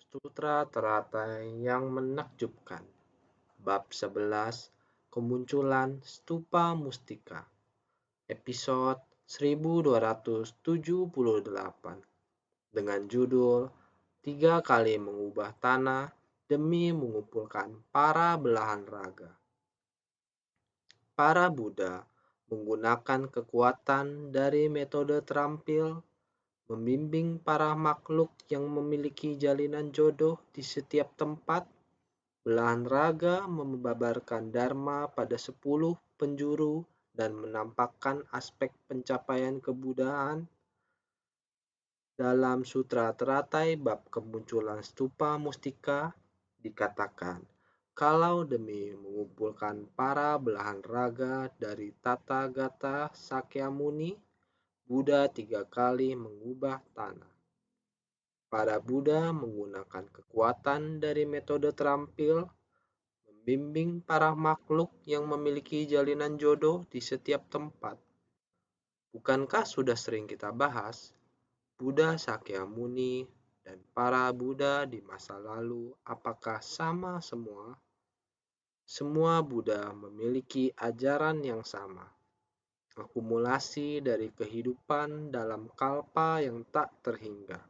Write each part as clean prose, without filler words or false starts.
Sutra teratai yang menakjubkan. Bab 11, Kemunculan Stupa Mustika. Episode 1278 dengan judul 3 kali mengubah tanah demi mengumpulkan para belahan raga. Para Buddha menggunakan kekuatan dari metode terampil membimbing para makhluk yang memiliki jalinan jodoh di setiap tempat. Belahan raga membabarkan dharma pada 10 penjuru dan menampakkan aspek pencapaian kebudayaan. Dalam Sutra Teratai bab kemunculan stupa mustika dikatakan, kalau demi mengumpulkan para belahan raga dari Tathagata Sakyamuni, Buddha 3 kali mengubah tanah. Para Buddha menggunakan kekuatan dari metode terampil membimbing para makhluk yang memiliki jalinan jodoh di setiap tempat. Bukankah sudah sering kita bahas, Buddha Sakyamuni dan para Buddha di masa lalu apakah sama semua? Semua Buddha memiliki ajaran yang sama, akumulasi dari kehidupan dalam kalpa yang tak terhingga.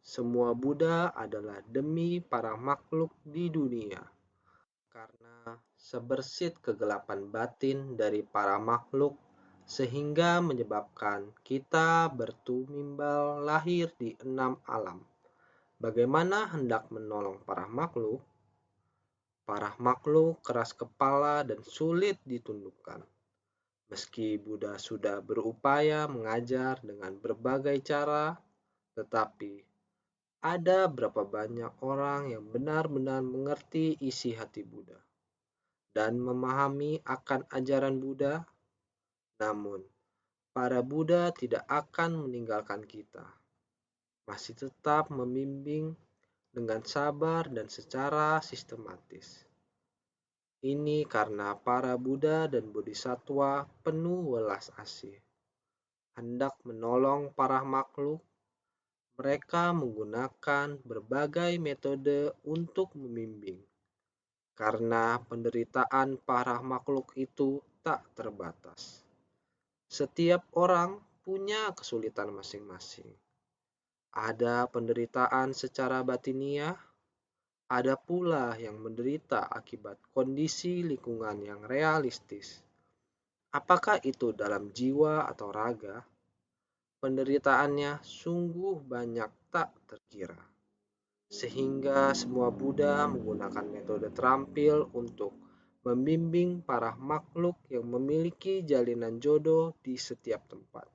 Semua Buddha adalah demi para makhluk di dunia. Karena sebersit kegelapan batin dari para makhluk sehingga menyebabkan kita bertumimbal lahir di 6 alam. Bagaimana hendak menolong para makhluk? Para makhluk keras kepala dan sulit ditundukkan. Meski Buddha sudah berupaya mengajar dengan berbagai cara, tetapi ada berapa banyak orang yang benar-benar mengerti isi hati Buddha dan memahami akan ajaran Buddha? Namun, para Buddha tidak akan meninggalkan kita. Masih tetap membimbing dengan sabar dan secara sistematis. Ini karena para Buddha dan Bodhisattva penuh welas asih, hendak menolong para makhluk. Mereka menggunakan berbagai metode untuk membimbing, karena penderitaan para makhluk itu tak terbatas. Setiap orang punya kesulitan masing-masing. Ada penderitaan secara batiniah, ada pula yang menderita akibat kondisi lingkungan yang realistis. Apakah itu dalam jiwa atau raga? Penderitaannya sungguh banyak tak terkira. Sehingga semua Buddha menggunakan metode terampil untuk membimbing para makhluk yang memiliki jalinan jodoh di setiap tempat.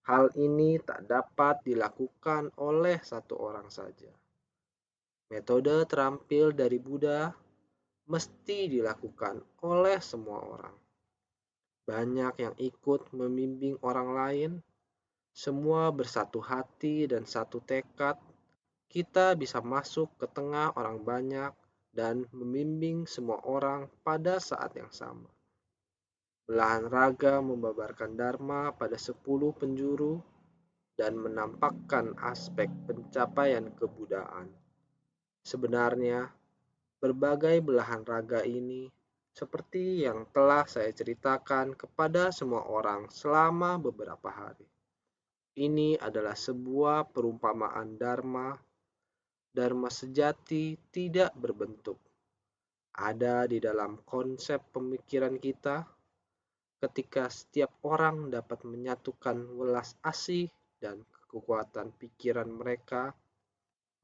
Hal ini tak dapat dilakukan oleh satu orang saja. Metode terampil dari Buddha mesti dilakukan oleh semua orang. Banyak yang ikut membimbing orang lain, semua bersatu hati dan satu tekad. Kita bisa masuk ke tengah orang banyak dan membimbing semua orang pada saat yang sama. Belahan raga membabarkan dharma pada 10 penjuru dan menampakkan aspek pencapaian kebudayaan. Sebenarnya, berbagai belahan raga ini seperti yang telah saya ceritakan kepada semua orang selama beberapa hari. Ini adalah sebuah perumpamaan dharma. Dharma sejati tidak berbentuk. Ada di dalam konsep pemikiran kita. Ketika setiap orang dapat menyatukan welas asih dan kekuatan pikiran mereka,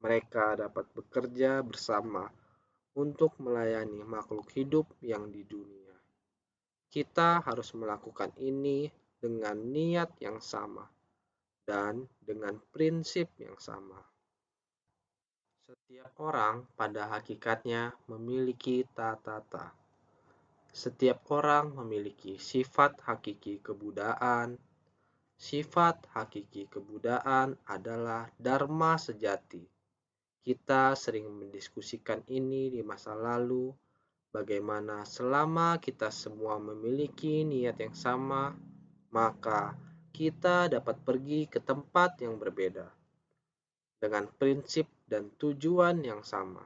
mereka dapat bekerja bersama untuk melayani makhluk hidup yang di dunia. Kita harus melakukan ini dengan niat yang sama dan dengan prinsip yang sama. Setiap orang pada hakikatnya memiliki tata. Setiap orang memiliki sifat hakiki kebudayaan. Sifat hakiki kebudayaan adalah dharma sejati. Kita sering mendiskusikan ini di masa lalu, bagaimana selama kita semua memiliki niat yang sama, maka kita dapat pergi ke tempat yang berbeda. Dengan prinsip dan tujuan yang sama.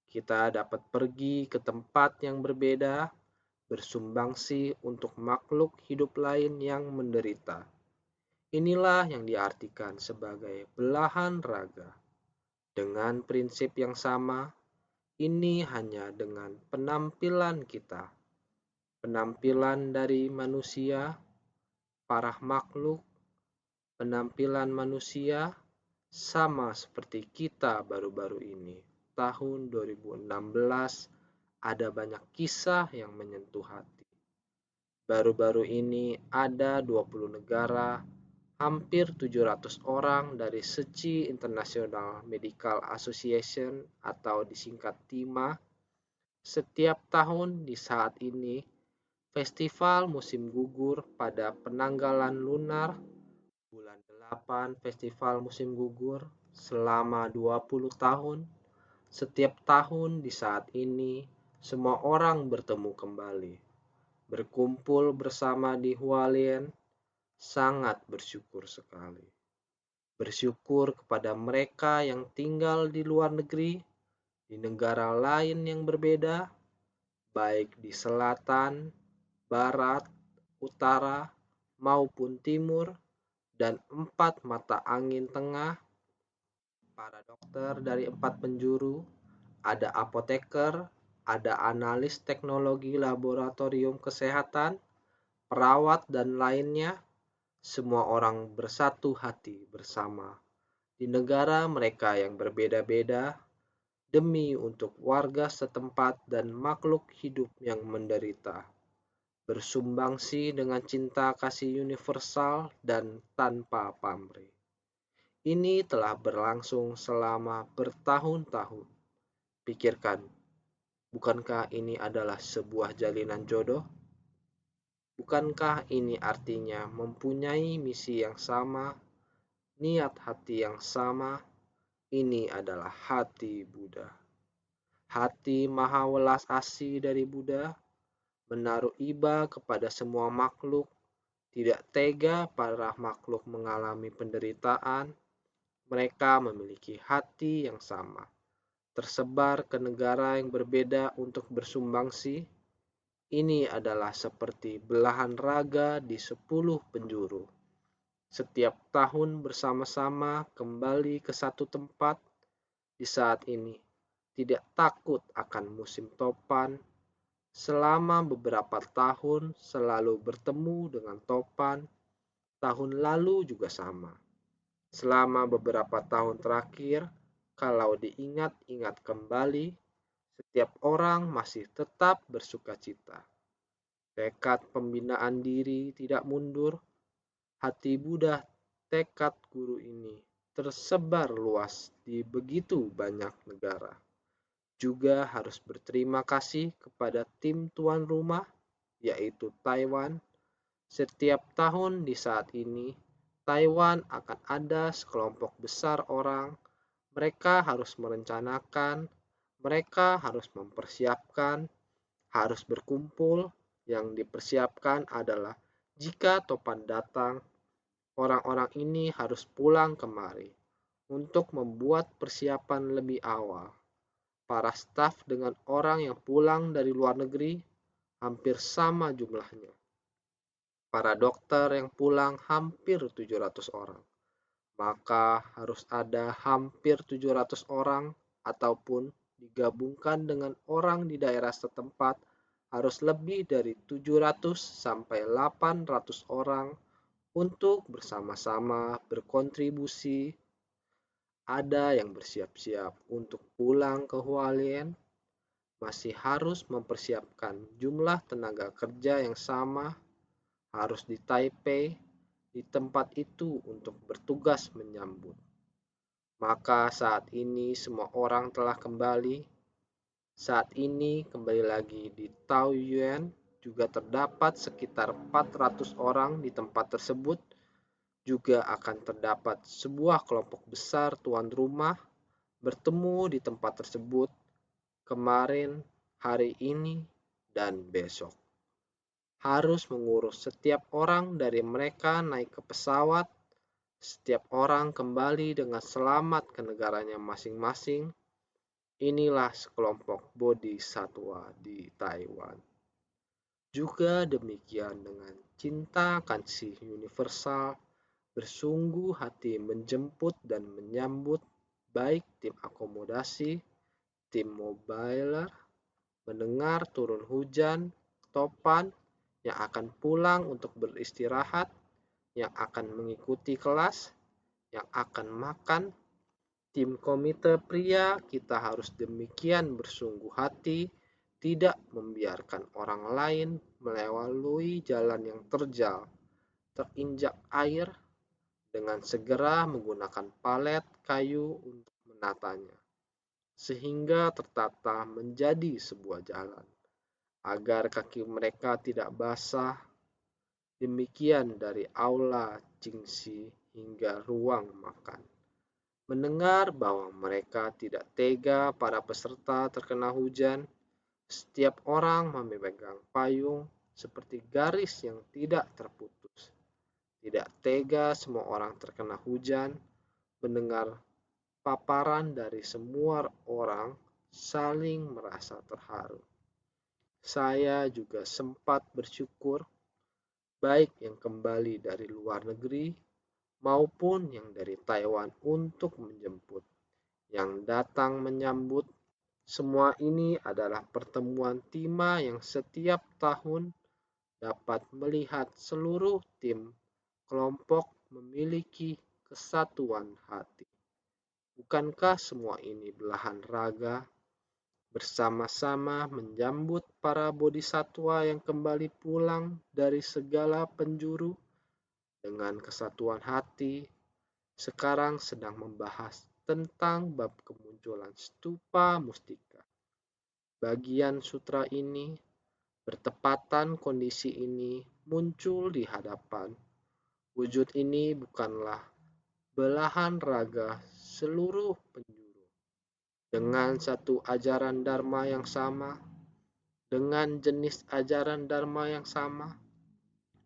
Kita dapat pergi ke tempat yang berbeda, bersumbangsi untuk makhluk hidup lain yang menderita. Inilah yang diartikan sebagai belahan raga. Dengan prinsip yang sama, ini hanya dengan penampilan kita, penampilan dari manusia, para makhluk, penampilan manusia sama seperti kita baru-baru ini. Tahun 2016 ada banyak kisah yang menyentuh hati. Baru-baru ini ada 20 negara, hampir 700 orang dari SECI International Medical Association atau disingkat TIMA. Setiap tahun di saat ini, festival musim gugur pada penanggalan lunar bulan 8 festival musim gugur selama 20 tahun. Setiap tahun di saat ini, semua orang bertemu kembali, berkumpul bersama di Hualien. Sangat bersyukur sekali. Bersyukur kepada mereka yang tinggal di luar negeri, di negara lain yang berbeda, baik di selatan, barat, utara, maupun timur, dan 4 mata angin tengah, para dokter dari 4 penjuru, ada apoteker, ada analis teknologi laboratorium kesehatan, perawat, dan lainnya. Semua orang bersatu hati bersama di negara mereka yang berbeda-beda demi untuk warga setempat dan makhluk hidup yang menderita. Bersumbangsi dengan cinta kasih universal dan tanpa pamrih. Ini telah berlangsung selama bertahun-tahun. Pikirkan, bukankah ini adalah sebuah jalinan jodoh? Bukankah ini artinya mempunyai misi yang sama, niat hati yang sama? Ini adalah hati Buddha. Hati maha welas asih dari Buddha, menaruh iba kepada semua makhluk, tidak tega para makhluk mengalami penderitaan. Mereka memiliki hati yang sama, tersebar ke negara yang berbeda untuk bersumbangsi. Ini adalah seperti belahan raga di 10 penjuru. Setiap tahun bersama-sama kembali ke satu tempat. Di saat ini, tidak takut akan musim topan. Selama beberapa tahun selalu bertemu dengan topan. Tahun lalu juga sama. Selama beberapa tahun terakhir, kalau diingat-ingat kembali, setiap orang masih tetap bersukacita. Tekad pembinaan diri tidak mundur. Hati Buddha, tekad guru ini tersebar luas di begitu banyak negara. Juga harus berterima kasih kepada tim tuan rumah, yaitu Taiwan. Setiap tahun di saat ini, Taiwan akan ada sekelompok besar orang. Mereka harus merencanakan, mereka harus mempersiapkan, harus berkumpul. Yang dipersiapkan adalah jika topan datang, orang-orang ini harus pulang kemari untuk membuat persiapan lebih awal. Para staf dengan orang yang pulang dari luar negeri hampir sama jumlahnya. Para dokter yang pulang hampir 700 orang. Maka harus ada hampir 700 orang ataupun digabungkan dengan orang di daerah setempat harus lebih dari 700 sampai 800 orang untuk bersama-sama berkontribusi. Ada yang bersiap-siap untuk pulang ke Hualien, masih harus mempersiapkan jumlah tenaga kerja yang sama, harus di Taipei, di tempat itu untuk bertugas menyambut. Maka saat ini semua orang telah kembali. Saat ini kembali lagi di Taoyuan juga terdapat sekitar 400 orang di tempat tersebut. Juga akan terdapat sebuah kelompok besar tuan rumah bertemu di tempat tersebut kemarin, hari ini, dan besok. Harus mengurus setiap orang dari mereka naik ke pesawat, Setiap orang kembali dengan selamat ke negaranya masing-masing. Inilah sekelompok bodhisatwa di Taiwan. Juga demikian dengan cinta kasih universal, bersungguh hati menjemput dan menyambut baik tim akomodasi, tim mobiler, mendengar turun hujan, topan, yang akan pulang untuk beristirahat, yang akan mengikuti kelas, yang akan makan. Tim komite pria kita harus demikian bersungguh hati, tidak membiarkan orang lain melalui jalan yang terjal, terinjak air, dengan segera menggunakan palet kayu untuk menatanya, sehingga tertata menjadi sebuah jalan, agar kaki mereka tidak basah. Demikian dari aula Cingsi hingga ruang makan. Mendengar bahwa mereka tidak tega para peserta terkena hujan, setiap orang memegang payung seperti garis yang tidak terputus. Tidak tega semua orang terkena hujan, mendengar paparan dari semua orang saling merasa terharu. Saya juga sempat bersyukur, baik yang kembali dari luar negeri maupun yang dari Taiwan untuk menjemput, yang datang menyambut. Semua ini adalah pertemuan Tima yang setiap tahun dapat melihat seluruh tim kelompok memiliki kesatuan hati. Bukankah semua ini belahan raga, bersama-sama menyambut para bodhisatwa yang kembali pulang dari segala penjuru dengan kesatuan hati? Sekarang sedang membahas tentang bab kemunculan stupa mustika. Bagian sutra ini bertepatan kondisi ini muncul di hadapan. Wujud ini bukanlah belahan raga seluruh penjuru, dengan satu ajaran dharma yang sama, dengan jenis ajaran dharma yang sama,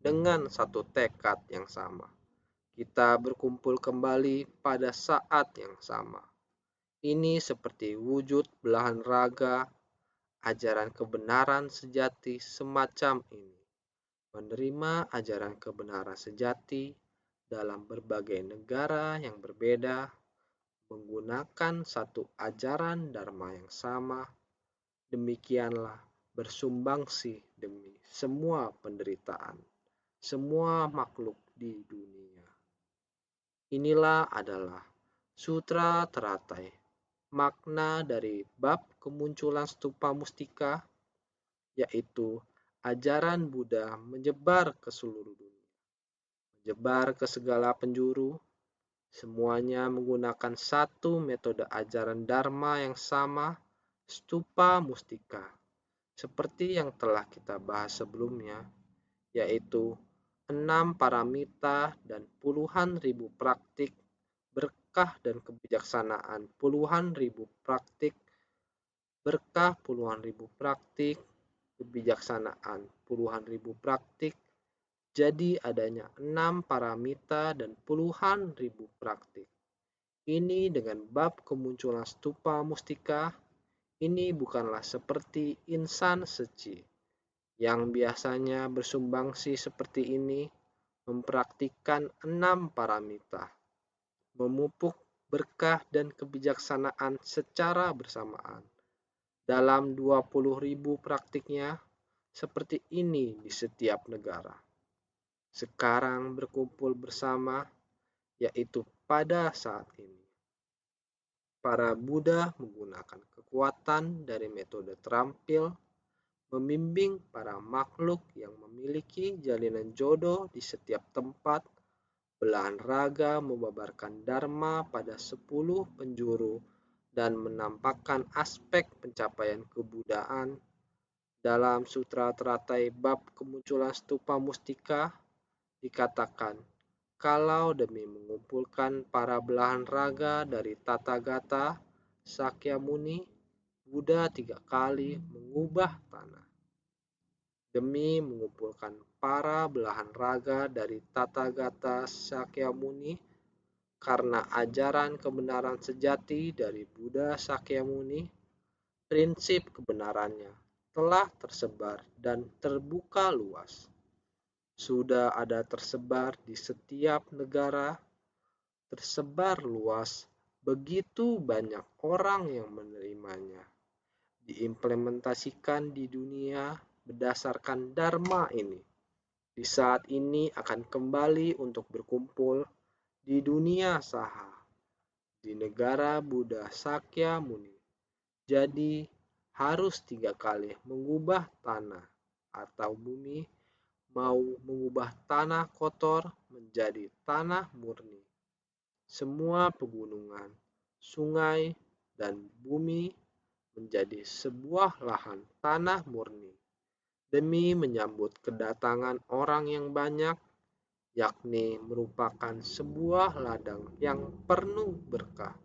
dengan satu tekad yang sama. Kita berkumpul kembali pada saat yang sama. Ini seperti wujud belahan raga, ajaran kebenaran sejati semacam ini. Menerima ajaran kebenaran sejati dalam berbagai negara yang berbeda, menggunakan satu ajaran dharma yang sama. Demikianlah bersumbangsih demi semua penderitaan, semua makhluk di dunia. Inilah adalah sutra teratai, makna dari bab kemunculan stupa mustika, yaitu ajaran Buddha menyebar ke seluruh dunia, menyebar ke segala penjuru, semuanya menggunakan satu metode ajaran Dharma yang sama, stupa mustika, seperti yang telah kita bahas sebelumnya, yaitu 6 paramita dan puluhan ribu praktik, berkah dan kebijaksanaan puluhan ribu praktik, berkah puluhan ribu praktik, kebijaksanaan puluhan ribu praktik. Jadi adanya 6 paramita dan puluhan ribu praktik. Ini dengan bab kemunculan stupa mustika, ini bukanlah seperti insan seci yang biasanya bersumbangsi seperti ini, mempraktikkan 6 paramita, memupuk berkah dan kebijaksanaan secara bersamaan. Dalam 20.000 praktiknya, seperti ini di setiap negara. Sekarang berkumpul bersama, yaitu pada saat ini. Para Buddha menggunakan kekuatan dari metode terampil, membimbing para makhluk yang memiliki jalinan jodoh di setiap tempat, belahan raga membabarkan dharma pada 10 penjuru, dan menampakkan aspek pencapaian kebudaan. Dalam Sutra Teratai bab kemunculan stupa mustika dikatakan, kalau demi mengumpulkan para belahan raga dari Tathagata Sakyamuni, Buddha 3 kali mengubah tanah. Demi mengumpulkan para belahan raga dari Tathagata Sakyamuni, Karena ajaran kebenaran sejati dari Buddha Sakyamuni, prinsip kebenarannya telah tersebar dan terbuka luas. Sudah ada tersebar di setiap negara, tersebar luas, begitu banyak orang yang menerimanya. Diimplementasikan di dunia berdasarkan Dharma ini. Di saat ini akan kembali untuk berkumpul di dunia Saha, di negara Buddha Sakyamuni. Jadi harus 3 kali mengubah tanah atau bumi, mau mengubah tanah kotor menjadi tanah murni. Semua pegunungan, sungai, dan bumi menjadi sebuah lahan tanah murni demi menyambut kedatangan orang yang banyak, yakni merupakan sebuah ladang yang penuh berkah.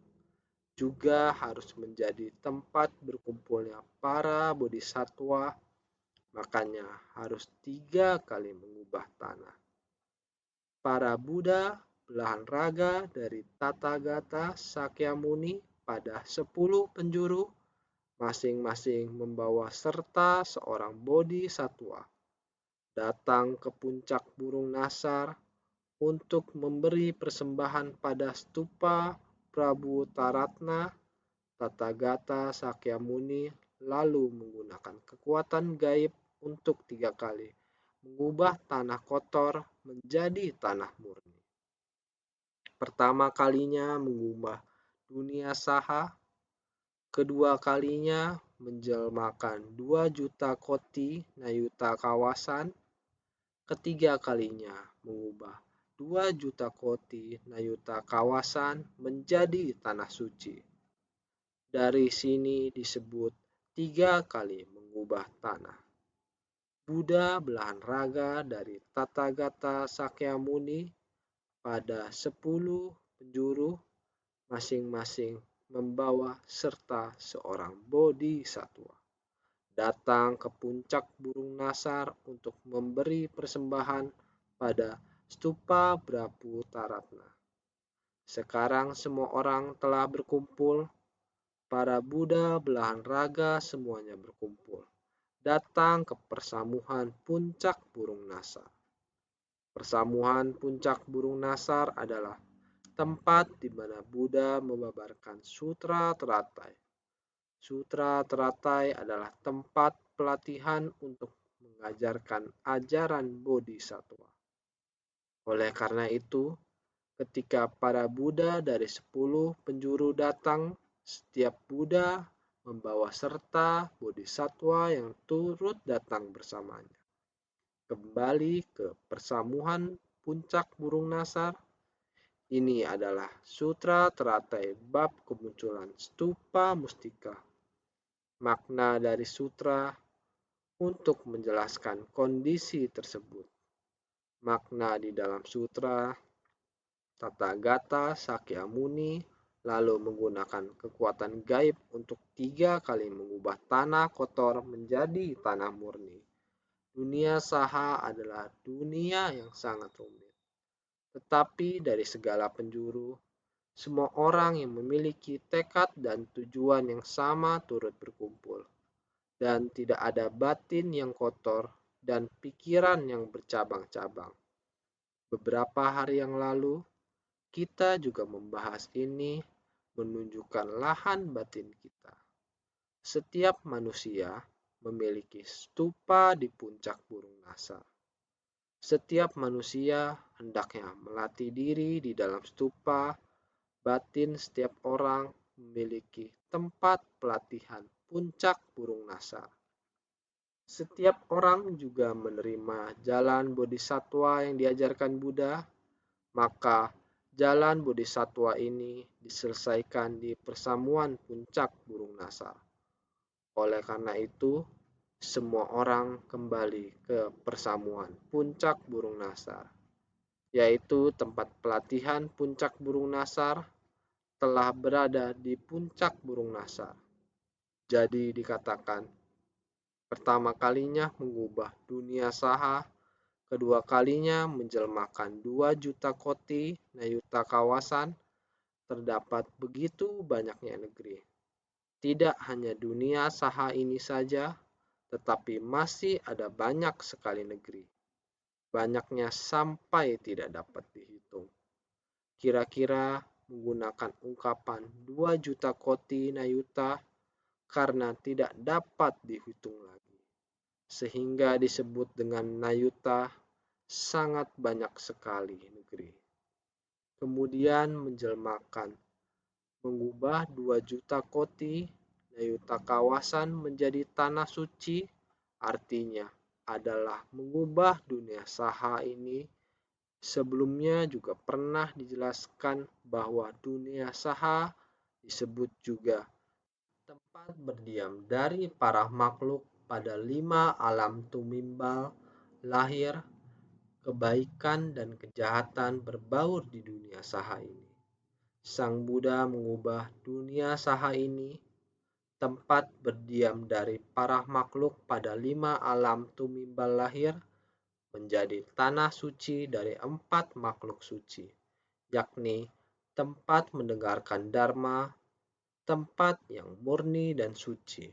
Juga harus menjadi tempat berkumpulnya para bodhisattva, makanya harus 3 kali mengubah tanah. Para Buddha belahan raga dari Tathagata Sakyamuni pada 10 penjuru, masing-masing membawa serta seorang bodhisattva, datang ke puncak burung nasar untuk memberi persembahan pada stupa Prabu Taratna. Tathagata Sakyamuni lalu menggunakan kekuatan gaib untuk 3 kali mengubah tanah kotor menjadi tanah murni. Pertama kalinya mengubah dunia Saha, kedua kalinya menjelmakan 2 juta koti Nayuta kawasan, ketiga kalinya mengubah 2 juta koti Nayuta kawasan menjadi tanah suci. Dari sini disebut 3 kali mengubah tanah. Buddha belahan raga dari Tathagata Sakyamuni pada 10 penjuru, masing-masing membawa serta seorang bodhisattva, datang ke puncak burung nasar untuk memberi persembahan pada stupa Prabu Taratna. Sekarang semua orang telah berkumpul. Para Buddha belahan raga semuanya berkumpul, datang ke persamuhan puncak burung nasar. Persamuhan puncak burung nasar adalah tempat di mana Buddha membabarkan Sutra Teratai. Sutra Teratai adalah tempat pelatihan untuk mengajarkan ajaran bodhisattva. Oleh karena itu, ketika para Buddha dari 10 penjuru datang, setiap Buddha membawa serta bodhisattva yang turut datang bersamanya. Kembali ke persamuhan puncak burung nasar. Ini adalah Sutra Teratai bab kemunculan stupa mustika. Makna dari sutra untuk menjelaskan kondisi tersebut. Makna di dalam sutra, Tathagata Sakyamuni lalu menggunakan kekuatan gaib untuk 3 kali mengubah tanah kotor menjadi tanah murni. Dunia Saha adalah dunia yang sangat rumit. Tetapi dari segala penjuru, semua orang yang memiliki tekad dan tujuan yang sama turut berkumpul. Dan tidak ada batin yang kotor dan pikiran yang bercabang-cabang. Beberapa hari yang lalu, kita juga membahas ini menunjukkan lahan batin kita. Setiap manusia memiliki stupa di puncak burung nasar. Setiap manusia hendaknya melatih diri di dalam stupa batin. Setiap orang memiliki tempat pelatihan puncak burung nasar. Setiap orang juga menerima jalan bodhisattva yang diajarkan Buddha, maka jalan bodhisattva ini diselesaikan di persamuan puncak burung nasar. Oleh karena itu, semua orang kembali ke persamuan puncak burung nasar, yaitu tempat pelatihan puncak burung nasar telah berada di puncak burung nasar. Jadi dikatakan, pertama kalinya mengubah dunia Saha, kedua kalinya menjelmakan 2 juta koti Nayuta kawasan, terdapat begitu banyaknya negeri. Tidak hanya dunia saha ini saja, tetapi masih ada banyak sekali negeri. Banyaknya sampai tidak dapat dihitung. Kira-kira menggunakan ungkapan 2 juta koti nayuta karena tidak dapat dihitung lagi. Sehingga disebut dengan nayuta, sangat banyak sekali negeri. Kemudian menjelmakan, mengubah 2 juta koti nayuta kawasan menjadi tanah suci, artinya adalah mengubah dunia saha ini. Sebelumnya juga pernah dijelaskan bahwa dunia saha disebut juga tempat berdiam dari para makhluk pada 5 alam tumimbal, lahir, kebaikan dan kejahatan berbaur di dunia saha ini. Sang Buddha mengubah dunia saha ini, tempat berdiam dari para makhluk pada 5 alam tumimbal lahir, menjadi tanah suci dari 4 makhluk suci, yakni tempat mendengarkan dharma, tempat yang murni dan suci.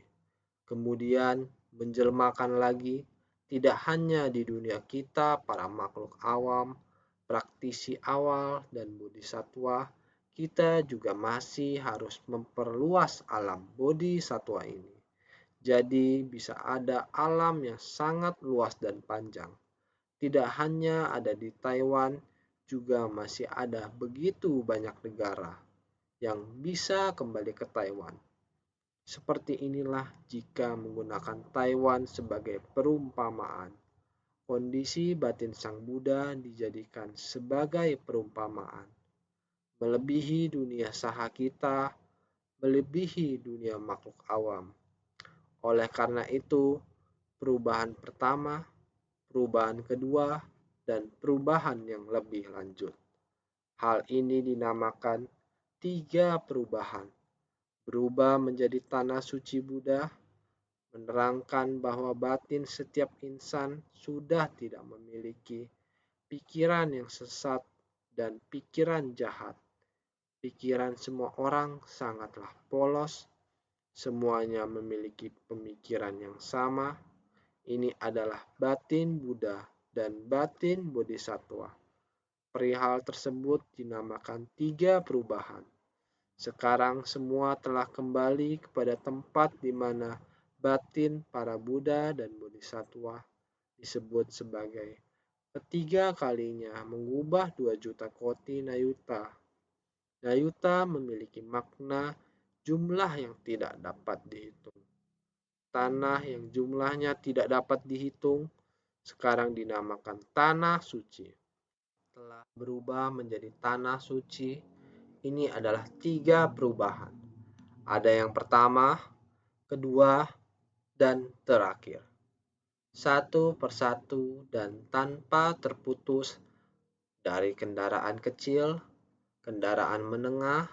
Kemudian menjelmakan lagi, tidak hanya di dunia kita para makhluk awam, praktisi awal dan bodhisatwa, kita juga masih harus memperluas alam bodhisatwa ini. Jadi bisa ada alam yang sangat luas dan panjang. Tidak hanya ada di Taiwan, juga masih ada begitu banyak negara yang bisa kembali ke Taiwan. Seperti inilah jika menggunakan Taiwan sebagai perumpamaan. Kondisi batin Sang Buddha dijadikan sebagai perumpamaan. Melebihi dunia saha kita, melebihi dunia makhluk awam. Oleh karena itu, perubahan pertama, perubahan kedua, dan perubahan yang lebih lanjut. Hal ini dinamakan 3 perubahan. Berubah menjadi tanah suci Buddha, menerangkan bahwa batin setiap insan sudah tidak memiliki pikiran yang sesat dan pikiran jahat. Pikiran semua orang sangatlah polos, semuanya memiliki pemikiran yang sama. Ini adalah batin Buddha dan batin Bodhisattva. Perihal tersebut dinamakan 3 perubahan. Sekarang semua telah kembali kepada tempat di mana batin para Buddha dan Bodhisattva disebut sebagai ketiga kalinya mengubah 2 juta koti nayuta. Nayuta memiliki makna jumlah yang tidak dapat dihitung. Tanah yang jumlahnya tidak dapat dihitung sekarang dinamakan tanah suci. Telah berubah menjadi tanah suci. Ini adalah 3 perubahan. Ada yang pertama, kedua, dan terakhir. Satu persatu dan tanpa terputus, dari kendaraan kecil, kendaraan menengah,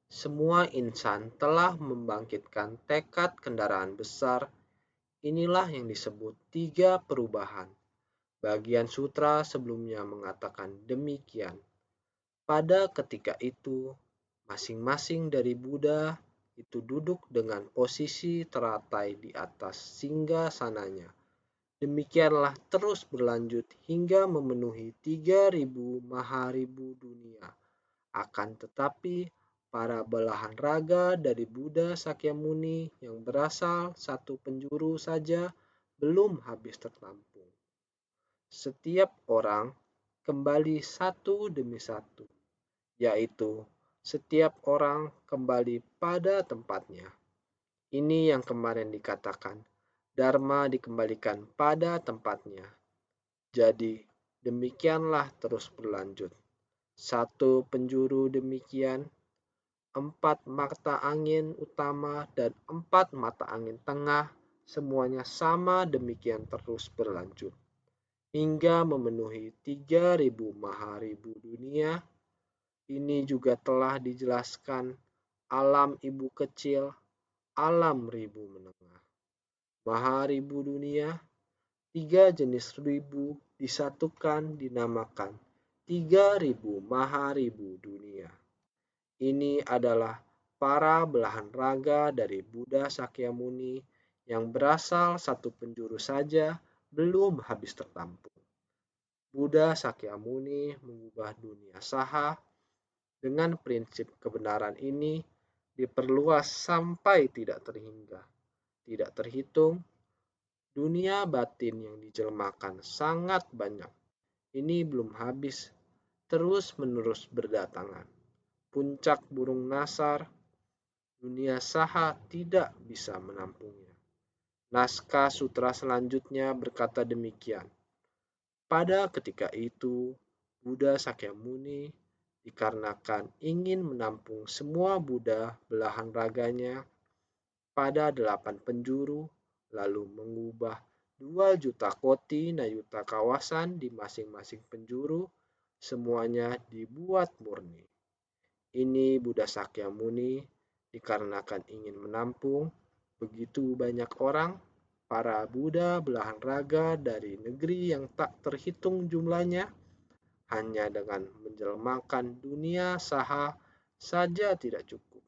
semua insan telah membangkitkan tekad kendaraan besar. Inilah yang disebut 3 perubahan. Bagian sutra sebelumnya mengatakan demikian. Pada ketika itu, masing-masing dari Buddha itu duduk dengan posisi teratai di atas singgasananya. Demikianlah terus berlanjut hingga memenuhi 3.000 maharibu dunia. Akan tetapi, para belahan raga dari Buddha Sakyamuni yang berasal satu penjuru saja belum habis tertampung. Setiap orang kembali satu demi satu, yaitu setiap orang kembali pada tempatnya. Ini yang kemarin dikatakan, Dharma dikembalikan pada tempatnya. Jadi, demikianlah terus berlanjut. Satu penjuru demikian, 4 mata angin utama dan 4 mata angin tengah, semuanya sama demikian terus berlanjut. Hingga memenuhi 3.000 maharibu dunia. Ini juga telah dijelaskan alam ibu kecil, alam ribu menengah. Maharibu dunia, 3 jenis ribu disatukan dinamakan 3.000 maharibu dunia. Ini adalah para belahan raga dari Buddha Sakyamuni yang berasal satu penjuru saja belum habis tertampung. Buddha Sakyamuni mengubah dunia saha dengan prinsip kebenaran ini diperluas sampai tidak terhitung. Dunia batin yang dijelmakan sangat banyak. Ini belum habis, terus-menerus berdatangan. Puncak burung nasar, dunia saha tidak bisa menampungnya. Naskah sutra selanjutnya berkata demikian. Pada ketika itu, Buddha Sakyamuni dikarenakan ingin menampung semua Buddha belahan raganya pada 8 penjuru, lalu mengubah 2 juta koti nayuta kawasan di masing-masing penjuru, semuanya dibuat murni. Ini Buddha Sakyamuni dikarenakan ingin menampung begitu banyak orang, para Buddha belahan raga dari negeri yang tak terhitung jumlahnya, hanya dengan menjelmakan dunia saha saja tidak cukup.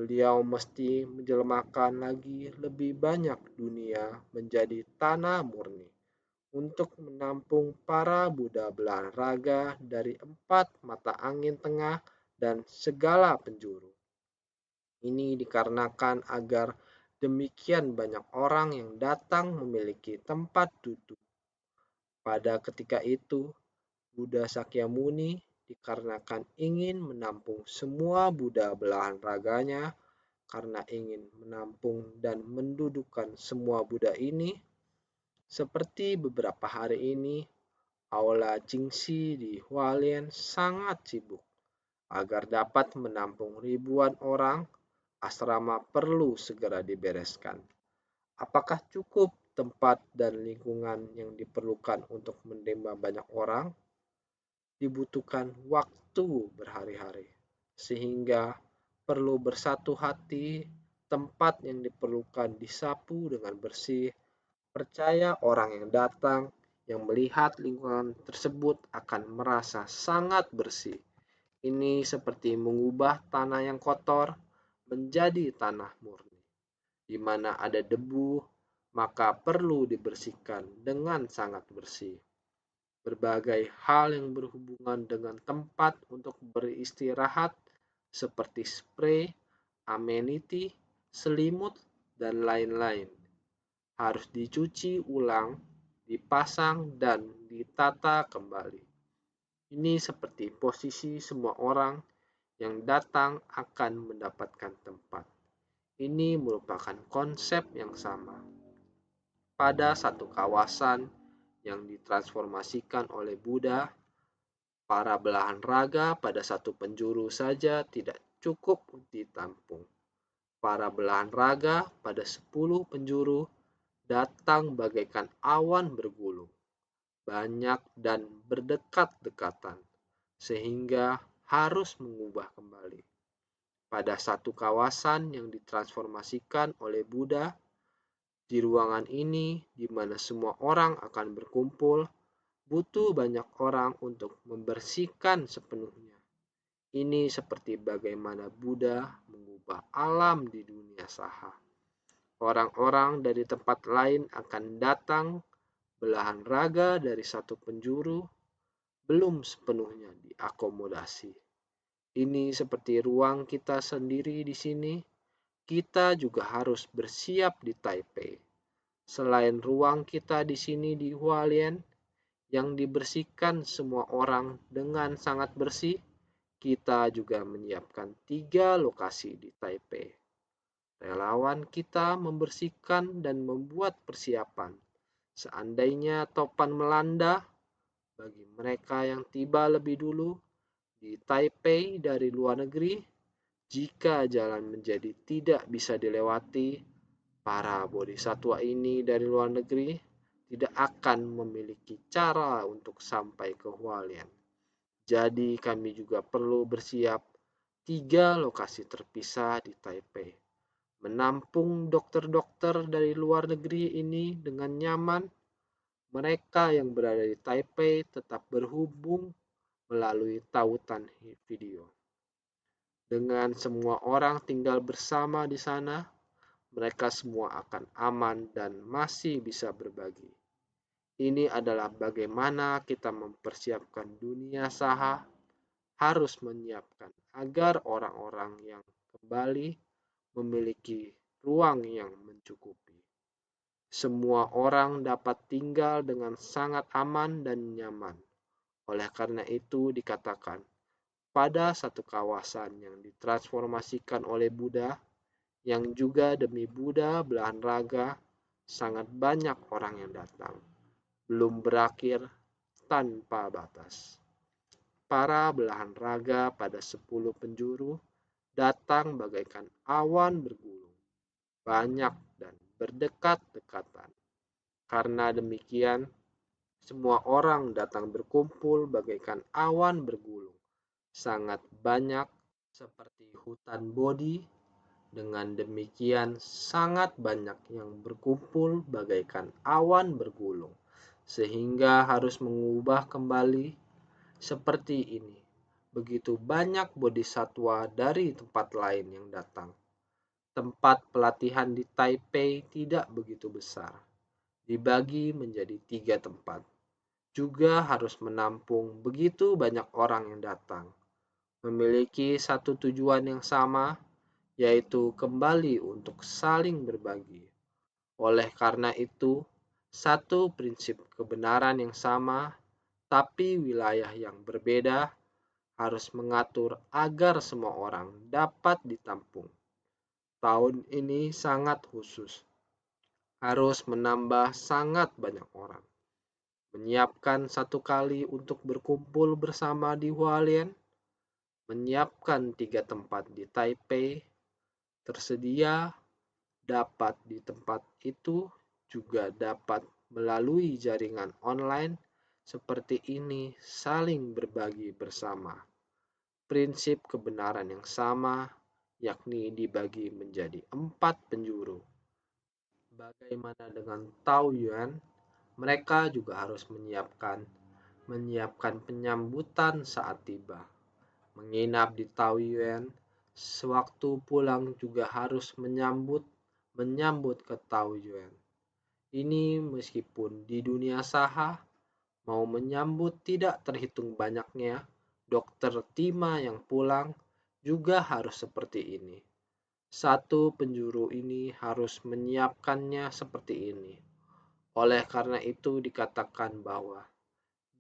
Beliau mesti menjelmakan lagi lebih banyak dunia menjadi tanah murni untuk menampung para Buddha belahan raga dari 4 mata angin tengah dan segala penjuru. Ini dikarenakan agar demikian banyak orang yang datang memiliki tempat duduk. Pada ketika itu, Buddha Sakyamuni dikarenakan ingin menampung semua Buddha belahan raganya, karena ingin menampung dan mendudukkan semua Buddha ini, seperti beberapa hari ini, Aula Jingxi di Hualien sangat sibuk. Agar dapat menampung ribuan orang, asrama perlu segera dibereskan. Apakah cukup tempat dan lingkungan yang diperlukan untuk menerima banyak orang? Dibutuhkan waktu berhari-hari, sehingga perlu bersatu hati. Tempat yang diperlukan disapu dengan bersih. Percaya orang yang datang, yang melihat lingkungan tersebut akan merasa sangat bersih. Ini seperti mengubah tanah yang kotor menjadi tanah murni. Di mana ada debu, maka perlu dibersihkan dengan sangat bersih. Berbagai hal yang berhubungan dengan tempat untuk beristirahat seperti spray, ameniti, selimut, dan lain-lain harus dicuci ulang, dipasang, dan ditata kembali. Ini seperti posisi semua orang yang datang akan mendapatkan tempat. Ini merupakan konsep yang sama. Pada satu kawasan yang ditransformasikan oleh Buddha, para belahan raga pada satu penjuru saja tidak cukup ditampung. Para belahan raga pada 10 penjuru datang bagaikan awan bergulung, banyak dan berdekat-dekatan, sehingga harus mengubah kembali. Pada satu kawasan yang ditransformasikan oleh Buddha, di ruangan ini di mana semua orang akan berkumpul, butuh banyak orang untuk membersihkan sepenuhnya. Ini seperti bagaimana Buddha mengubah alam di dunia saha. Orang-orang dari tempat lain akan datang, belahan raga dari satu penjuru belum sepenuhnya diakomodasi. Ini seperti ruang kita sendiri di sini, kita juga harus bersiap di Taipei. Selain ruang kita di sini di Hualien, yang dibersihkan semua orang dengan sangat bersih, kita juga menyiapkan 3 lokasi di Taipei. Relawan kita membersihkan dan membuat persiapan. Seandainya topan melanda, bagi mereka yang tiba lebih dulu di Taipei dari luar negeri, jika jalan menjadi tidak bisa dilewati, para bodhisatwa ini dari luar negeri tidak akan memiliki cara untuk sampai ke Hualien. Jadi kami juga perlu bersiap 3 lokasi terpisah di Taipei. Menampung dokter-dokter dari luar negeri ini dengan nyaman. Mereka yang berada di Taipei tetap berhubung melalui tautan video. Dengan semua orang tinggal bersama di sana, mereka semua akan aman dan masih bisa berbagi. Ini adalah bagaimana kita mempersiapkan dunia saha, harus menyiapkan agar orang-orang yang kembali memiliki ruang yang mencukupi. Semua orang dapat tinggal dengan sangat aman dan nyaman. Oleh karena itu dikatakan, pada satu kawasan yang ditransformasikan oleh Buddha, yang juga demi Buddha belahan raga, sangat banyak orang yang datang. Belum berakhir tanpa batas. Para belahan raga pada 10 penjuru datang bagaikan awan bergulung, banyak dan berdekat-dekatan. Karena demikian, semua orang datang berkumpul bagaikan awan bergulung, sangat banyak seperti hutan Bodhi. Dengan demikian, sangat banyak yang berkumpul bagaikan awan bergulung, sehingga harus mengubah kembali seperti ini. Begitu banyak bodhisatwa dari tempat lain yang datang. Tempat pelatihan di Taipei tidak begitu besar, dibagi menjadi 3 tempat. Juga harus menampung begitu banyak orang yang datang, memiliki satu tujuan yang sama, yaitu kembali untuk saling berbagi. Oleh karena itu, satu prinsip kebenaran yang sama, tapi wilayah yang berbeda, harus mengatur agar semua orang dapat ditampung. Tahun ini sangat khusus, harus menambah sangat banyak orang. Menyiapkan satu kali untuk berkumpul bersama di Hualien, menyiapkan 3 tempat di Taipei, tersedia dapat di tempat itu juga dapat melalui jaringan online seperti ini saling berbagi bersama. Prinsip kebenaran yang sama, yakni dibagi menjadi 4 penjuru. Bagaimana dengan Taoyuan? Mereka juga harus menyiapkan penyambutan saat tiba. Menginap di Taoyuan, sewaktu pulang juga harus menyambut ke Taoyuan. Ini meskipun di dunia saha, mau menyambut tidak terhitung banyaknya, dokter Tima yang pulang juga harus seperti ini. Satu penjuru ini harus menyiapkannya seperti ini. Oleh karena itu dikatakan bahwa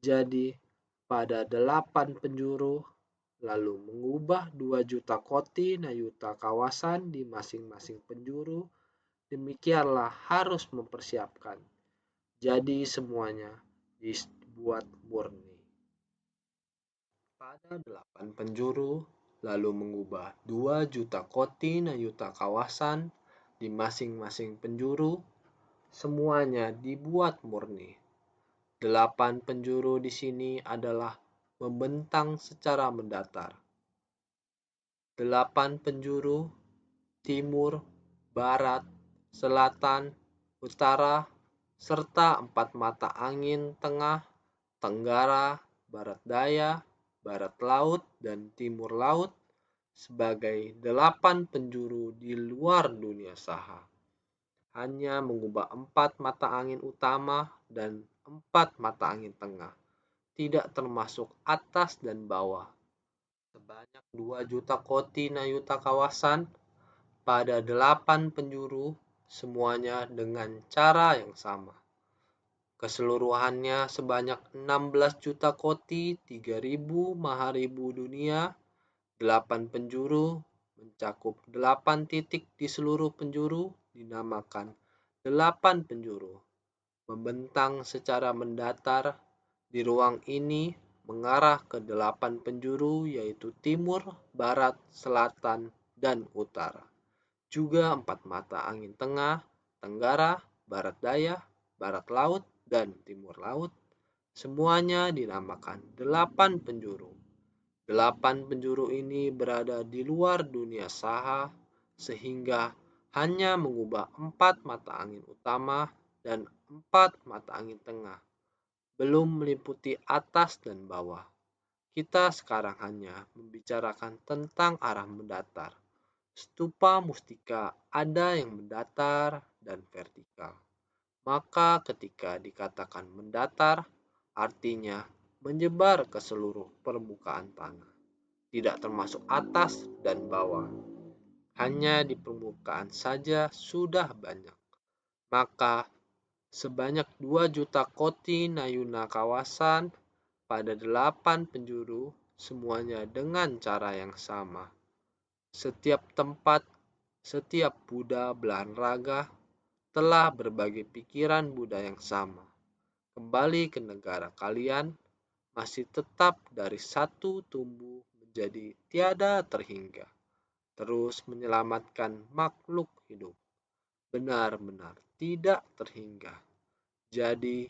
jadi pada 8 penjuru lalu mengubah 2 juta koti nayuta kawasan di masing-masing penjuru, demikianlah harus mempersiapkan. Jadi semuanya dibuat murni. Pada 8 penjuru lalu mengubah 2 juta koti nayuta kawasan di masing-masing penjuru, semuanya dibuat murni. 8 penjuru di sini adalah membentang secara mendatar. 8 penjuru, timur, barat, selatan, utara, serta 4 mata angin tengah, tenggara, barat daya, barat laut, dan timur laut sebagai 8 penjuru di luar dunia saha. Hanya mengubah 4 mata angin utama dan 4 mata angin tengah, tidak termasuk atas dan bawah. Sebanyak 2 juta koti nayuta kawasan pada 8 penjuru, semuanya dengan cara yang sama. Keseluruhannya sebanyak 16 juta koti 3.000 maharibu dunia, 8 penjuru, mencakup 8 titik di seluruh penjuru, dinamakan 8 penjuru. Membentang secara mendatar di ruang ini mengarah ke 8 penjuru yaitu timur, barat, selatan, dan utara. Juga 4 mata angin tengah, tenggara, barat daya, barat laut, dan timur laut. Semuanya dinamakan 8 penjuru. 8 penjuru ini berada di luar dunia saha, sehingga hanya mengubah 4 mata angin utama dan 4 mata angin tengah, belum meliputi atas dan bawah. Kita sekarang hanya membicarakan tentang arah mendatar. Stupa mustika ada yang mendatar dan vertikal. Maka ketika dikatakan mendatar, artinya menyebar ke seluruh permukaan tanah, tidak termasuk atas dan bawah. Hanya di permukaan saja sudah banyak. Maka sebanyak 2 juta koti nayuna kawasan pada 8 penjuru, semuanya dengan cara yang sama. Setiap tempat, setiap Buddha belahan raga telah berbagi pikiran Buddha yang sama. Kembali ke negara kalian, masih tetap dari satu tumbuh menjadi tiada terhingga. Terus menyelamatkan makhluk hidup. Benar-benar tidak terhingga. Jadi,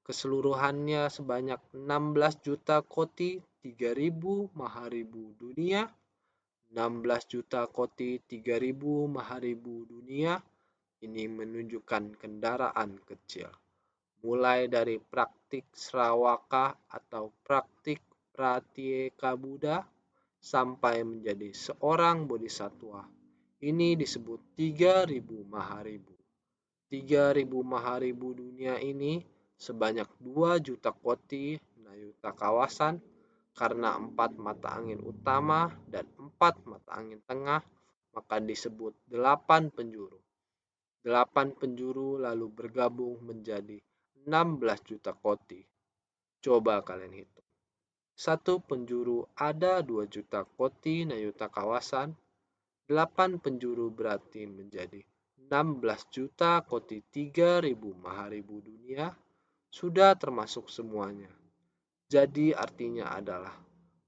keseluruhannya sebanyak 16 juta koti 3.000 maharibu dunia, 16 juta koti 3.000 maharibu dunia, ini menunjukkan kendaraan kecil. Mulai dari praktik Sravaka atau praktik Pratyeka Buddha sampai menjadi seorang bodhisattva. Ini disebut 3.000 maharibu. 3.000 maharibu dunia ini sebanyak 2 juta koti nayuta kawasan karena 4 mata angin utama dan 4 mata angin tengah, maka disebut 8 penjuru. 8 penjuru lalu bergabung menjadi 16 juta koti. Coba kalian hitung. Satu penjuru ada 2 juta koti nayuta kawasan, 8 penjuru berarti menjadi 16 juta koti 3.000 maharibu dunia, sudah termasuk semuanya. Jadi artinya adalah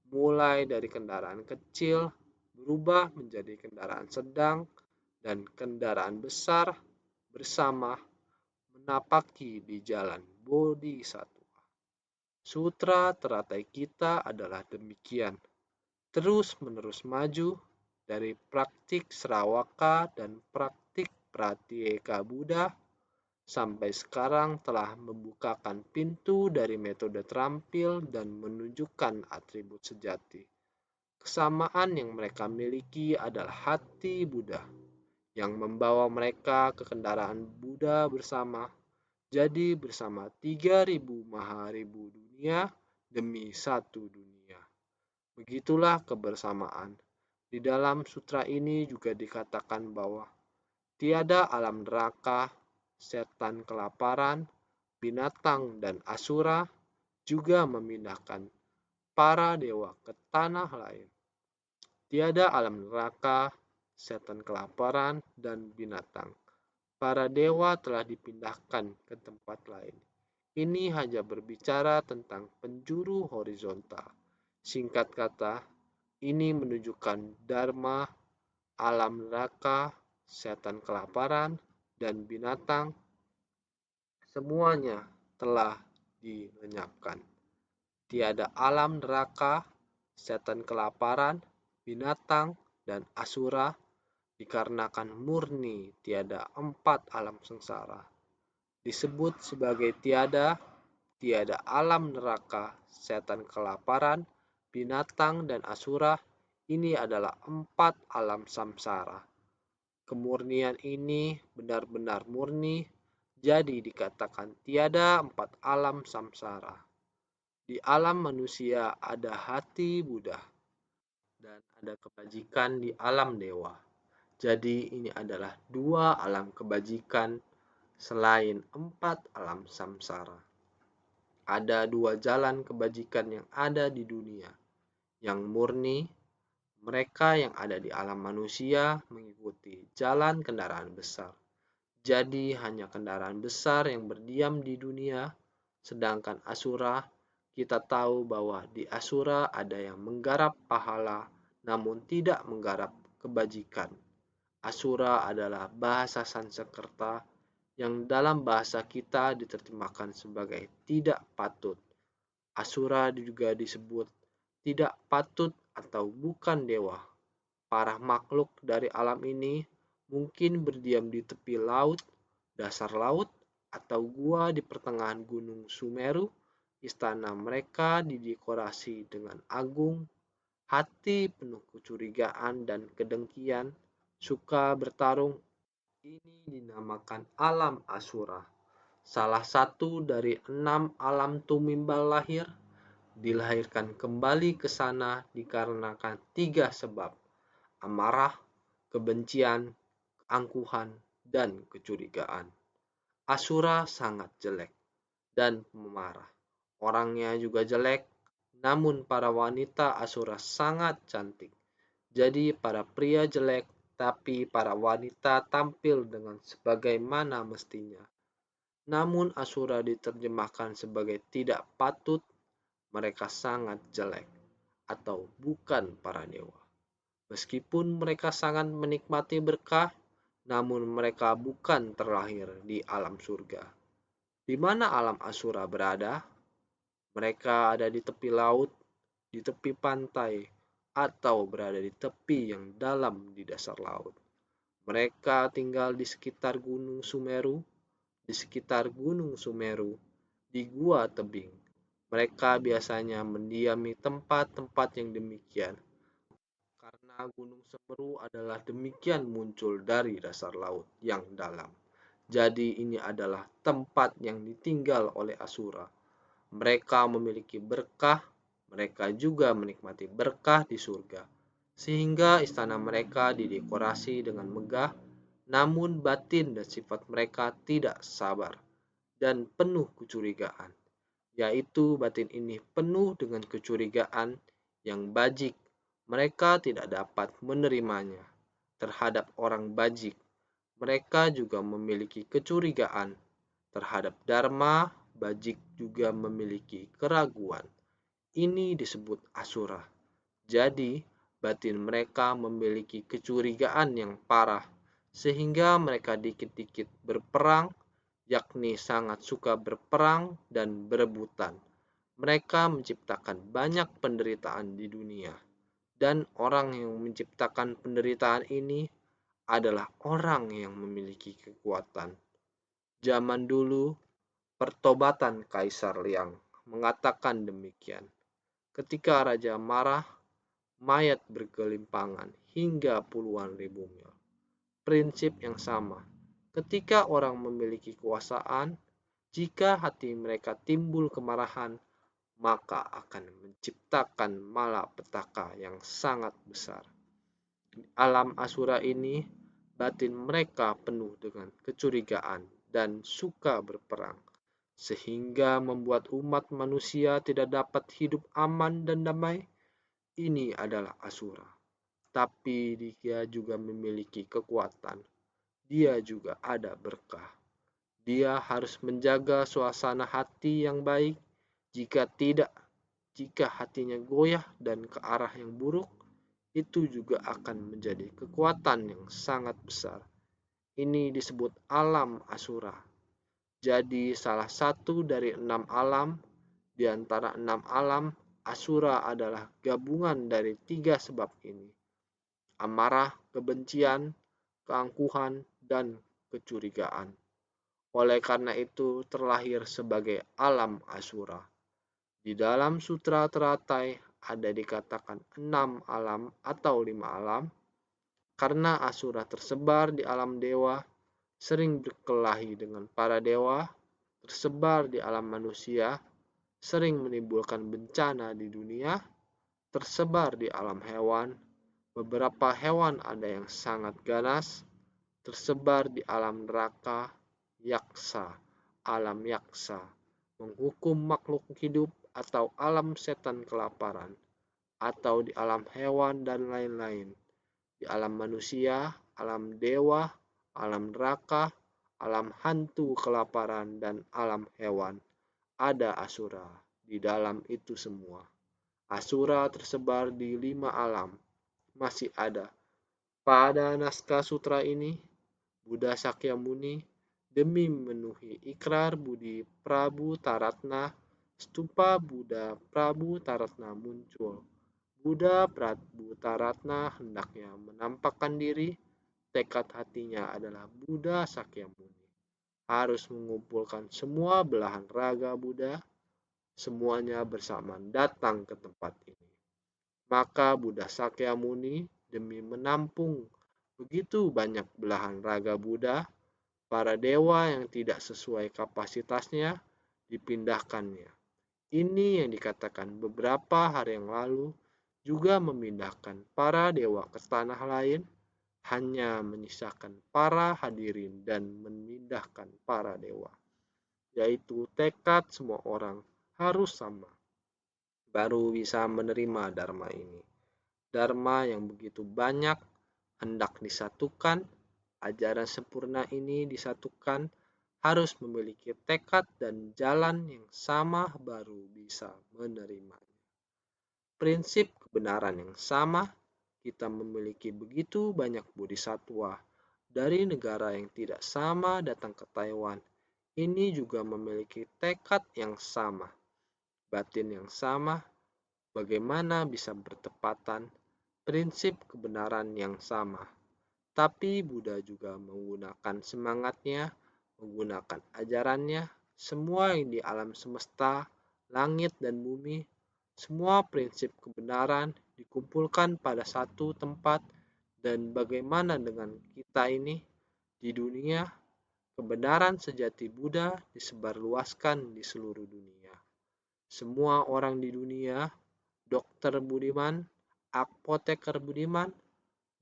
mulai dari kendaraan kecil berubah menjadi kendaraan sedang dan kendaraan besar bersama menapaki di jalan bodhisattva. Sutra teratai kita adalah demikian, terus-menerus maju dari praktik Sravaka dan praktik Pratyeka Buddha sampai sekarang telah membukakan pintu dari metode terampil dan menunjukkan atribut sejati. Kesamaan yang mereka miliki adalah hati Buddha yang membawa mereka ke kendaraan Buddha bersama. Jadi bersama 3.000 maharibu dunia demi satu dunia. Begitulah kebersamaan. Di dalam sutra ini juga dikatakan bahwa tiada alam neraka, setan kelaparan, binatang dan asura juga memindahkan para dewa ke tanah lain. Tiada alam neraka, setan kelaparan, dan binatang. Para dewa telah dipindahkan ke tempat lain. Ini hanya berbicara tentang penjuru horizontal. Singkat kata, ini menunjukkan dharma, alam neraka, setan kelaparan, dan binatang. Semuanya telah dilenyapkan. Tiada alam neraka, setan kelaparan, binatang, dan asura dikarenakan murni tiada 4 alam sengsara. Disebut sebagai tiada alam neraka, setan kelaparan, binatang, dan asura. Ini adalah 4 alam samsara. Kemurnian ini benar-benar murni, jadi dikatakan tiada 4 alam samsara. Di alam manusia ada hati Buddha, dan ada kebajikan di alam dewa. Jadi ini adalah 2 alam kebajikan selain 4 alam samsara. Ada 2 jalan kebajikan yang ada di dunia. Yang murni, mereka yang ada di alam manusia mengikuti jalan kendaraan besar. Jadi hanya kendaraan besar yang berdiam di dunia, sedangkan asura, kita tahu bahwa di asura ada yang menggarap pahala namun tidak menggarap kebajikan. Asura adalah bahasa Sanskerta yang dalam bahasa kita diterjemahkan sebagai tidak patut. Asura juga disebut tidak patut atau bukan dewa. Para makhluk dari alam ini mungkin berdiam di tepi laut, dasar laut, atau gua di pertengahan gunung Sumeru, Istana mereka didekorasi dengan agung, hati penuh kecurigaan dan kedengkian, suka bertarung. Ini dinamakan alam Asura. Salah satu dari 6 alam tumimbal lahir, dilahirkan kembali ke sana dikarenakan 3 sebab: amarah, kebencian, keangkuhan, dan kecurigaan. Asura sangat jelek dan pemarah. Orangnya juga jelek, namun para wanita Asura sangat cantik. Jadi para pria jelek, tapi para wanita tampil dengan sebagaimana mestinya. Namun Asura diterjemahkan sebagai tidak patut, mereka sangat jelek, atau bukan para dewa. Meskipun mereka sangat menikmati berkah, namun mereka bukan terlahir di alam surga. Di mana alam Asura berada? Mereka ada di tepi laut, di tepi pantai, atau berada di tepi yang dalam di dasar laut. Mereka tinggal di sekitar Gunung Sumeru, di gua tebing. Mereka biasanya mendiami tempat-tempat yang demikian, karena Gunung Semeru adalah demikian muncul dari dasar laut yang dalam. Jadi ini adalah tempat yang ditinggal oleh Asura. Mereka memiliki berkah, mereka juga menikmati berkah di surga. Sehingga istana mereka didekorasi dengan megah, namun batin dan sifat mereka tidak sabar dan penuh kecurigaan. Yaitu batin ini penuh dengan kecurigaan yang bajik. Mereka tidak dapat menerimanya terhadap orang bajik. Mereka juga memiliki kecurigaan terhadap dharma. Bajik juga memiliki keraguan. Ini disebut Asura. Jadi, batin mereka memiliki kecurigaan yang parah, sehingga mereka dikit-dikit berperang, yakni sangat suka berperang dan berebutan. Mereka menciptakan banyak penderitaan di dunia, dan orang yang menciptakan penderitaan ini adalah orang yang memiliki kekuatan. Zaman dulu, pertobatan Kaisar Liang mengatakan demikian. Ketika raja marah, mayat bergelimpangan hingga puluhan ribu mil. Prinsip yang sama. Ketika orang memiliki kekuasaan, jika hati mereka timbul kemarahan, maka akan menciptakan malapetaka yang sangat besar. Di alam Asura ini, batin mereka penuh dengan kecurigaan dan suka berperang, sehingga membuat umat manusia tidak dapat hidup aman dan damai. Ini adalah Asura, tapi dia juga memiliki kekuatan. Dia juga ada berkah. Dia harus menjaga suasana hati yang baik. Jika tidak, jika hatinya goyah dan ke arah yang buruk, itu juga akan menjadi kekuatan yang sangat besar. Ini disebut alam Asura. Jadi salah satu dari 6 alam. Di antara 6 alam, Asura adalah gabungan dari 3 sebab ini: amarah, kebencian, keangkuhan, dan kecurigaan. Oleh karena itu terlahir sebagai alam Asura. Di dalam Sutra Teratai ada dikatakan 6 alam atau 5 alam, karena Asura tersebar di alam dewa, sering berkelahi dengan para dewa, tersebar di alam manusia, sering menimbulkan bencana di dunia, tersebar di alam hewan. Beberapa hewan ada yang sangat ganas, tersebar di alam neraka, yaksa, alam yaksa, menghukum makhluk hidup atau alam setan kelaparan, atau di alam hewan dan lain-lain. Di alam manusia, alam dewa, alam neraka, alam hantu kelaparan, dan alam hewan. Ada Asura di dalam itu semua. Asura tersebar di 5 alam. Masih ada. Pada naskah sutra ini, Buddha Sakyamuni demi memenuhi ikrar budi Prabu Taratna, stupa Buddha Prabu Taratna muncul. Buddha Prabu Taratna hendaknya menampakkan diri. Tekad hatinya adalah Buddha Sakyamuni harus mengumpulkan semua belahan raga Buddha, semuanya bersamaan datang ke tempat ini. Maka Buddha Sakyamuni demi menampung begitu banyak belahan raga Buddha, para dewa yang tidak sesuai kapasitasnya dipindahkannya. Ini yang dikatakan beberapa hari yang lalu juga memindahkan para dewa ke tanah lain, hanya menyisakan para hadirin dan memindahkan para dewa, yaitu tekad semua orang harus sama, baru bisa menerima Dharma ini. Dharma yang begitu banyak hendak disatukan, ajaran sempurna ini disatukan, harus memiliki tekad dan jalan yang sama baru bisa menerimanya. Prinsip kebenaran yang sama, kita memiliki begitu banyak bodhisattva dari negara yang tidak sama datang ke Taiwan. Ini juga memiliki tekad yang sama, batin yang sama, bagaimana bisa bertepatan, prinsip kebenaran yang sama. Tapi Buddha juga menggunakan semangatnya, menggunakan ajarannya, semua yang di alam semesta, langit dan bumi, semua prinsip kebenaran dikumpulkan pada satu tempat. Dan bagaimana dengan kita ini di dunia, kebenaran sejati Buddha disebarluaskan di seluruh dunia. Semua orang di dunia, dokter budiman, apoteker budiman,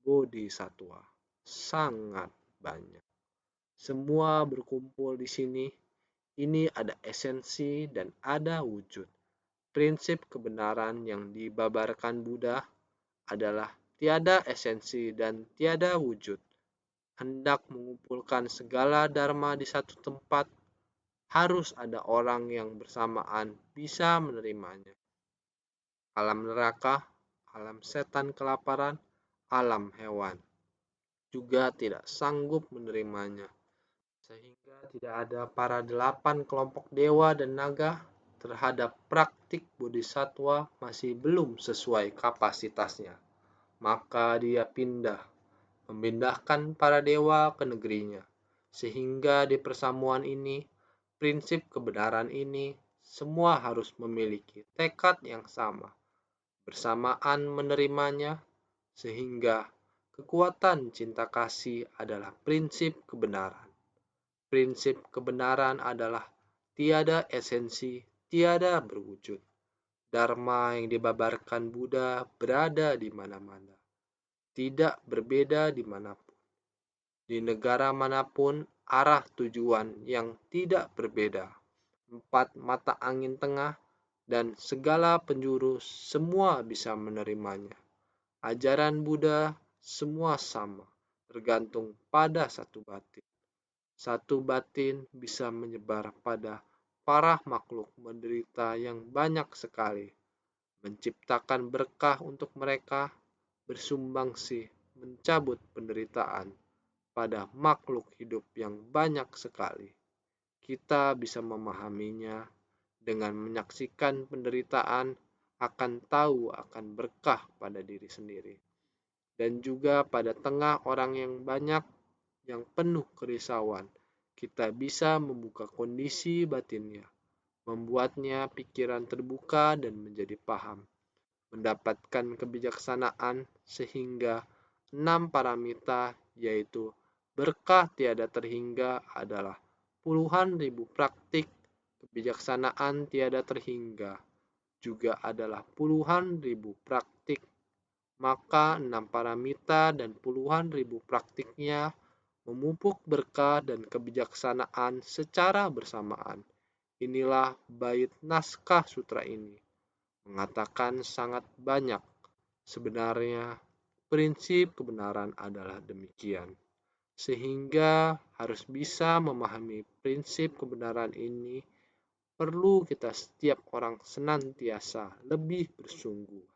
bodhisattva, sangat banyak. Semua berkumpul di sini. Ini ada esensi dan ada wujud. Prinsip kebenaran yang dibabarkan Buddha adalah tiada esensi dan tiada wujud. Hendak mengumpulkan segala dharma di satu tempat, harus ada orang yang bersamaan bisa menerimanya. Alam neraka, alam setan kelaparan, alam hewan juga tidak sanggup menerimanya. Sehingga tidak ada para 8 kelompok dewa dan naga terhadap praktik bodhisattva masih belum sesuai kapasitasnya. Maka dia memindahkan para dewa ke negerinya. Sehingga di persamuan ini, prinsip kebenaran ini, semua harus memiliki tekad yang sama, bersamaan menerimanya, sehingga kekuatan cinta kasih adalah prinsip kebenaran. Prinsip kebenaran adalah tiada esensi, tiada berwujud. Dharma yang dibabarkan Buddha berada di mana-mana, tidak berbeda dimanapun. Di negara manapun, arah tujuan yang tidak berbeda. 4 mata angin tengah dan segala penjuru semua bisa menerimanya. Ajaran Buddha semua sama, tergantung pada satu batin. Satu batin bisa menyebar pada para makhluk menderita yang banyak sekali, menciptakan berkah untuk mereka, bersumbangsi, mencabut penderitaan pada makhluk hidup yang banyak sekali. Kita bisa memahaminya dengan menyaksikan penderitaan, akan tahu akan berkah pada diri sendiri. Dan juga pada tengah orang yang banyak, yang penuh kerisauan, kita bisa membuka kondisi batinnya, membuatnya pikiran terbuka dan menjadi paham, mendapatkan kebijaksanaan sehingga 6 paramita, yaitu berkah tiada terhingga, adalah puluhan ribu praktik, kebijaksanaan tiada terhingga juga adalah puluhan ribu praktik. Maka 6 paramita dan puluhan ribu praktiknya memupuk berkah dan kebijaksanaan secara bersamaan. Inilah bait naskah sutra ini, mengatakan sangat banyak. Sebenarnya prinsip kebenaran adalah demikian. Sehingga harus bisa memahami prinsip kebenaran ini, perlu kita setiap orang senantiasa lebih bersungguh